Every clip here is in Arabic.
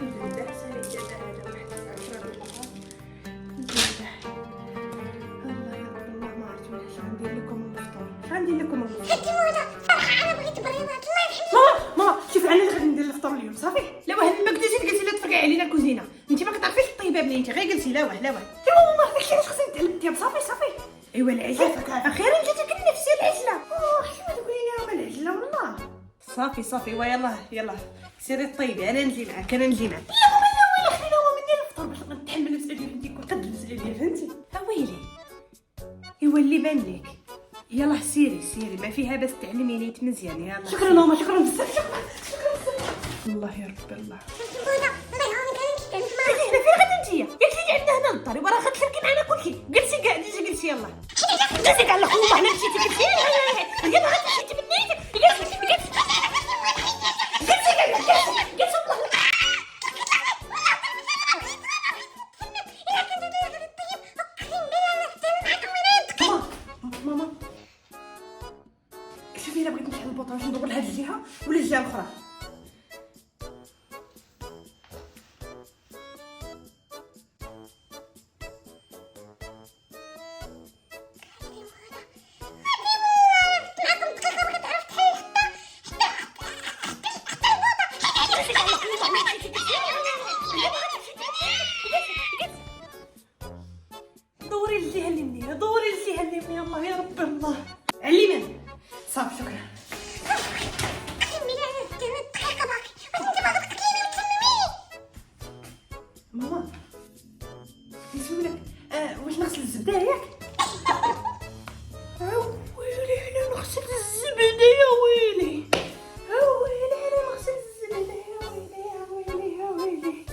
الحمد لله سالي جدا هذا واحد 10 دقائق. الله يا رب الله ما عرفت واش غندير لكم الفطور. غندير لكم الفطور. حتى موضه صراحه انا بغيت بريضات الله يرحمك. ماما شوفي انا اللي غادي ندير الفطور اليوم صافي. لا واه ما قلتيش قلتي لا تفرقعي علينا الكوزينه. انت ما كتعرفيش الطيبه بنيتي غير قلتي لا واه لا واه. يا ماما داكشي علاش خصني نتعلم الطياب صافي. ايوا العجله اخيرا جاتك نفسي العجله. حتى ما تقولي لي راه العجله والله. صافي ويلا سيري طيبي انا نجي معاك. لا ماما لا ويلي خلينا ماما ندير الفطور باش نتحمل المساله ديال بنتي كل قد المساله ديال فهمتي. ويلي ايوا اللي بان لك. يلا سيري ما فيها بس تعلميني نيت مزيان. يلا شكرا ماما شكرا بزاف شكرا الله يا ربي الله. موضه الله يعاونك انا نتكلم معاك. حنا فين غادي نتيا ياك تيجي عندنا هنا للدار وراه غتشاركي معنا كلشي. جلسي كاع جلسي يلا جلسي كاع الله والله انا مشيتي قلتي يلا غتمشيتي بنيتك جلسي كاع جلسي والله. ماما شوفي الا بغيت نحل البوطاج ندور لهاد الجهه ولا الجهه الاخرى. دوري الجهه اليمنيه الله يا رب الله. علمني صافي شكرا. ماما نسولك واش نغسل الزبده ياك؟ ويلي انا نغسل الزبده يا ويلي. انا نغسل الزبده يا ويلي.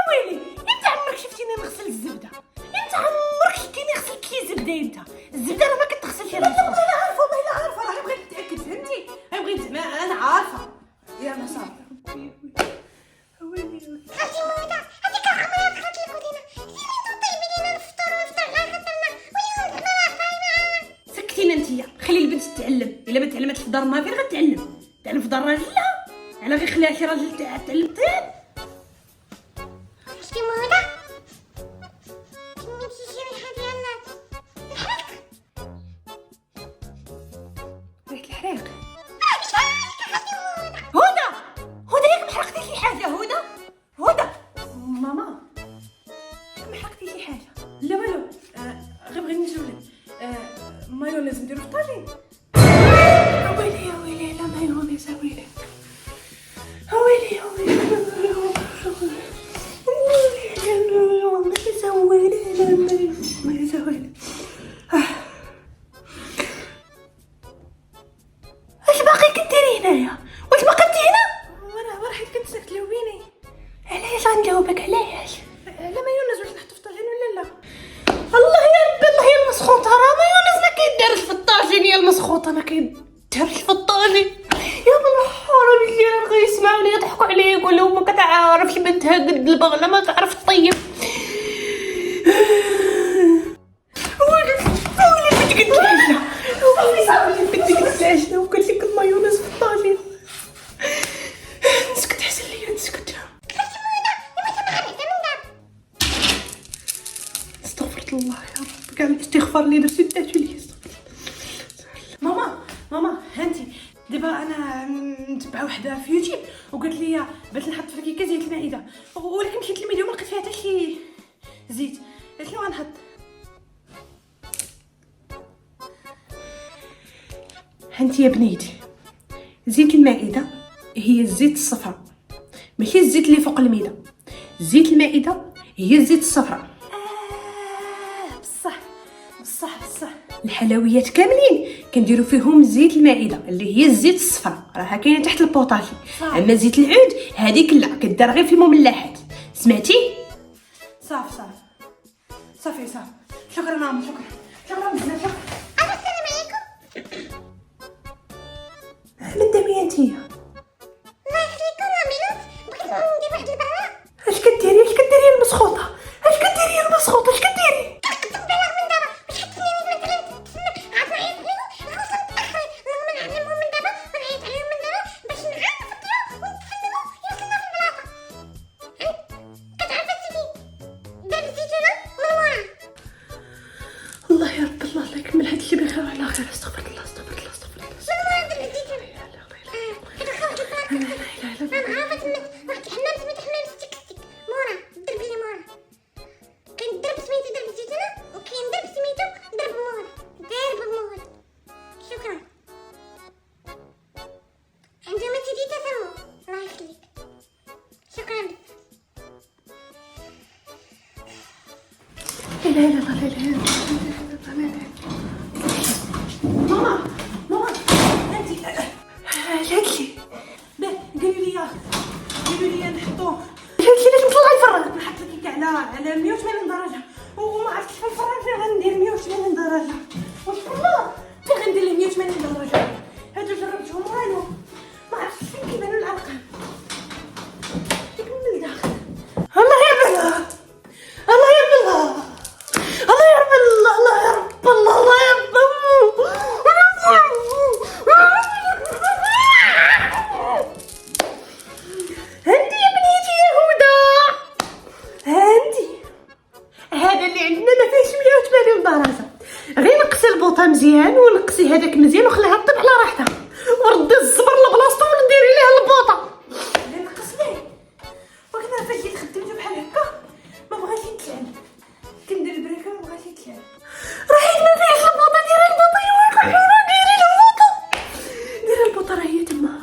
ويلي انت عمرك شفتيني نغسل الزبده؟ انت عمرك شفتيني غسل كي زبده؟ انت الزبده راه ما كتغسلش. انا عارفه راه بغيت نتاكد فهمتي. بغيت زعما انا عارفه. يلا صافي ويلي خالتي موضه هذيك عمرها دخلت الكوزينه. سيري انتو طيبي لينا الفطور ونفطر لها خاطرنا ويلا زعما راه فايمه. سكتينا انتيا خلي البنت تتعلم. الا ما تعلمتش في دار ما فين غتعلم في دار راجلها. على غير خليها شي راجل تعلم طيب. خالتي موضه كملتي شي ريحه ديال الحريق. ريحه الحريق هدى ياك محرقتي شي حاجه. هدى ماما ياك محرقتي شي حاجه؟ لا والو غير بغيت نسولك مايو لازم نديرو في الطاجين. ويلي لا مايونيز ويلي اش باقي كديري هنايا؟ واش باقي انت هنا؟ وانا حيت كنت ساكت جاوبيني. علاش غنجاوبك علاش؟ لا مايونيز واش نحط في الطاجين ولا لا؟ الله يا ربي الله يا المسخوطه راه مايونيز ما كيدارش في الطاجين. يا المسخوطه ما كيدارش في الطاجين. يا بالحرام الجيران غيسمعوني يضحكوا عليا يقولوا ما كتعرفش بنتها قد البغله ما تعرف تطيب. ويلي بنتي قد العجله. بنتي قد العجله وقالت لك المايونيز في الطاجين. نسكت حسن ليا نسكت. استغفر الله يا رب كاع الاستغفار اللي درتي داتو لي. ماما هانتي دابا انا متبعه وحده في يوتيوب وقالت لي بغيت نحط في الكيكه زيت المائده ولكن مشيت للميديا وما لقيت فيها حتى شي زيت. قالت لي غنحط هانتي يا بنيتي زيت المائده هي الزيت الصفراء ماشي الزيت اللي فوق الميده. زيت المائده هي الزيت الصفراء. بصح الحلويات كاملين كنديروا فيهم زيت المائده اللي هي الزيت الصفراء راها كاينه تحت البوطاجي. اما زيت العود هذيك لا كدار غير في المملحات. سمعتي؟ صافي شكرا ماما شكرا بزاف شكرا. السلام عليكم. من دابا انتيا الله يخليكم امينات بغيت ندير واحد البراءه. اش كديري المسخوطه؟ اش كديري؟ تبلغ من دابا باش حتى مثلا تسنى عاد نعيط عليهم خاصهم متاخرين. اللهم نعلمهم من دابا ونعيط عليهم من دابا باش نعرف نفطروا ونتفننوا يوصلنا في البلاصه. لا خير استغفر الله استغفر الله استغفر الله. من مرض بديت كده خرجت فراك. انا عرفت واحد حمام سميتو حمام ستيك مورا درب لي مورا. كاين درب سميتو درب الزيتونه وكاين درب سميتو درب مورا. شكرا. عندما تجي تفهموا الله يخليك. شكرا. لا لا لا لا لا. ماما انتي هاتلي قالوا لي نحطوه. هاتلي باش نطلع الفراغ نحط لك على 180 درجه وما عرفتش في الفراغ فين غندير 180 درجه. واش والله فين غندير ليه 180 درجه؟ هادو جربتهم والو ما عرفتش فين كيبانوا الارقام. من الداخل الله يعملها الله يعملها الله يرب الله الله يرب الله الله يرب هندي يا بنيتي يا هدى هندي. هذا اللي عندنا ما فيهش 180 درجه. غير نقصي البوطه مزيان ونقصي هذاك مزيان وخليها طيب على راحتها وردي الزبر لبلاصتو ونديري ليها البوطه. غير نقص ليه وكنا فاش جيت خدمته بحال هكا ما بغاش يتلعب. كندير البريكه ما بغاش يتلعب. راحت ما فيهاش البوطه. ديري البوطه يا ويلك ديري البوطه. ديري البوطه راه هي تما.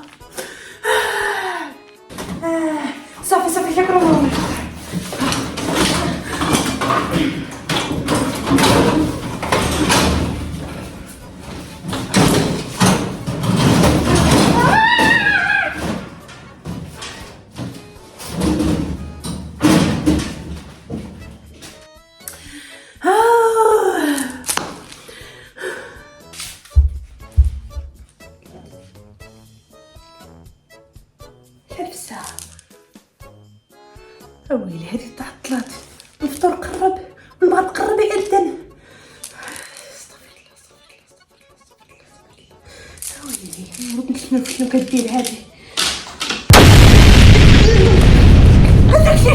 صافي شكرا ماما. حبسة اويلي هذه تعطلات. الفطور قرب والمغرب قرب يأذن. استغفر الله اويلي شنو كدير هذه؟ هذاك شي